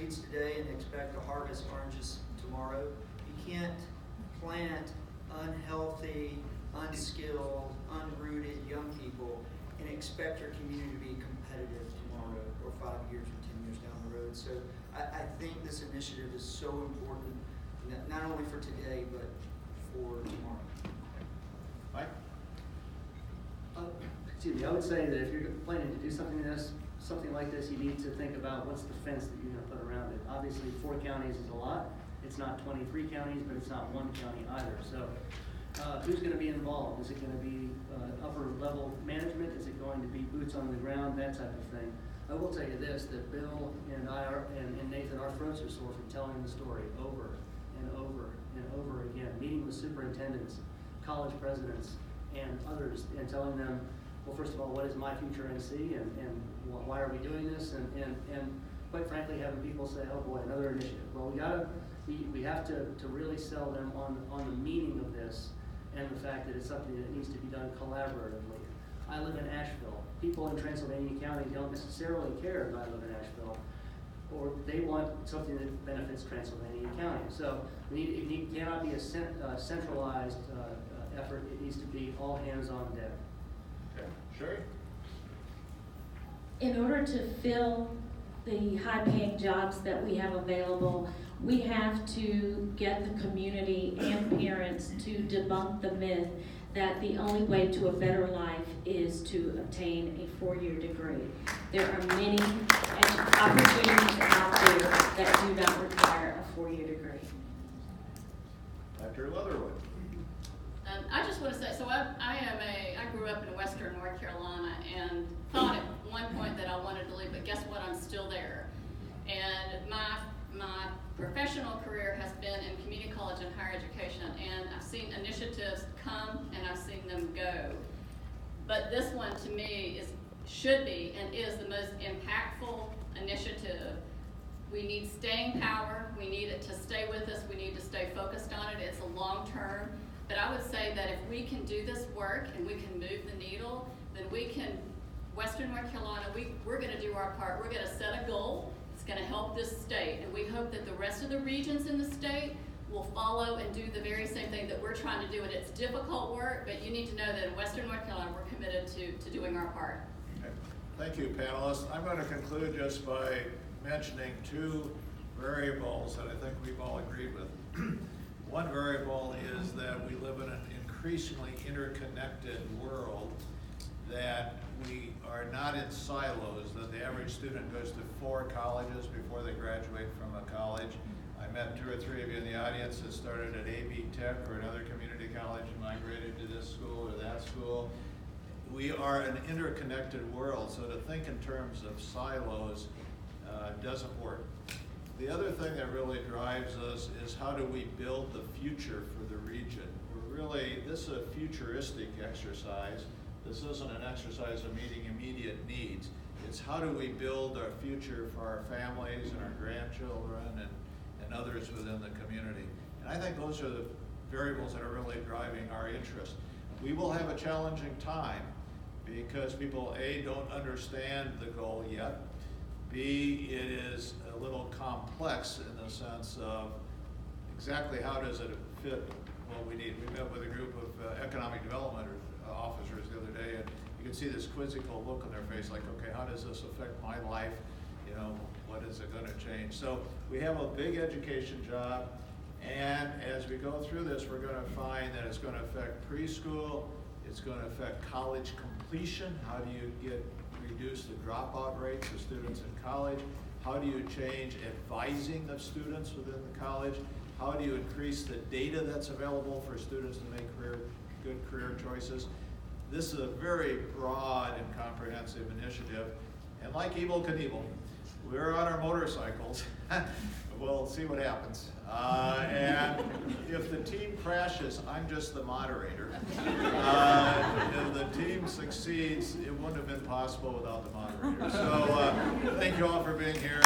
seeds today and expect to harvest oranges tomorrow. You can't plant unhealthy, unskilled, unrooted young people and expect your community to be competitive tomorrow or 5 years or 10 years down the road. So I think this initiative is so important, not only for today, but for tomorrow. Mike? Excuse me, I would say that if you're planning to do something like this, you need to think about what's the fence that you're going to put around it. Obviously, 4 counties is a lot. It's not 23 counties, but it's not 1 county either. So who's going to be involved? Is it going to be upper level management? Is it going to be boots on the ground, that type of thing? I will tell you this, that Bill and I and Nathan, our throats are sore from telling the story over and over and over again, meeting with superintendents, college presidents, and others, and telling them, well, first of all, what is my future NC, and why are we doing this? And quite frankly, having people say, oh boy, another initiative. Well, we have to really sell them on the meaning of this and the fact that it's something that needs to be done collaboratively. I live in Asheville. People in Transylvania County don't necessarily care that I live in Asheville, or they want something that benefits Transylvania County. So it cannot be a centralized effort. It needs to be all hands on deck. Okay, Sherry? In order to fill the high-paying jobs that we have available, we have to get the community and parents to debunk the myth that the only way to a better life is to obtain a 4-year degree. There are many opportunities out there that do not require a 4-year degree. Dr. Leatherwood. I just want to say, so I grew up in western North Carolina and thought at one point that I wanted to leave, but guess what? I'm still there. And my professional career has been in community college and higher education, and I've seen initiatives come and I've seen them go. But this one to me should be and is the most impactful initiative. We need staying power. We need it to stay with us. We need to stay focused on it. It's a long term. But I would say that if we can do this work and we can move the needle, then we can, Western North Carolina, we're going to do our part. We're going to set a goal. It's going to help this state. And we hope that the rest of the regions in the state will follow and do the very same thing that we're trying to do. And it's difficult work, but you need to know that in Western North Carolina, we're committed to doing our part. Okay. Thank you, panelists. I'm going to conclude just by mentioning 2 variables that I think we've all agreed with. One variable is that we live in an increasingly interconnected world, that we are not in silos, that the average student goes to 4 colleges before they graduate from a college. I met 2 or 3 of you in the audience that started at AB Tech or another community college and migrated to this school or that school. We are an interconnected world, so to think in terms of silos doesn't work. The other thing that really drives us is how do we build the future for the region. This is a futuristic exercise. This isn't an exercise of meeting immediate needs. It's how do we build our future for our families and our grandchildren and others within the community. And I think those are the variables that are really driving our interest. We will have a challenging time because people, A, don't understand the goal yet. B, it is a little complex in the sense of exactly how does it fit what we need. We met with a group of economic development officers the other day, and you can see this quizzical look on their face, like, okay, how does this affect my life? You know, what is it going to change? So we have a big education job, and as we go through this, we're going to find that it's going to affect preschool, it's going to affect college completion. How do you reduce the dropout rates of students in college? How do you change advising of students within the college? How do you increase the data that's available for students to make good career choices? This is a very broad and comprehensive initiative. And like Evel Knievel, we're on our motorcycles. We'll see what happens. And if the team crashes, I'm just the moderator. If the team succeeds, it wouldn't have been possible without the moderator. So thank you all for being here.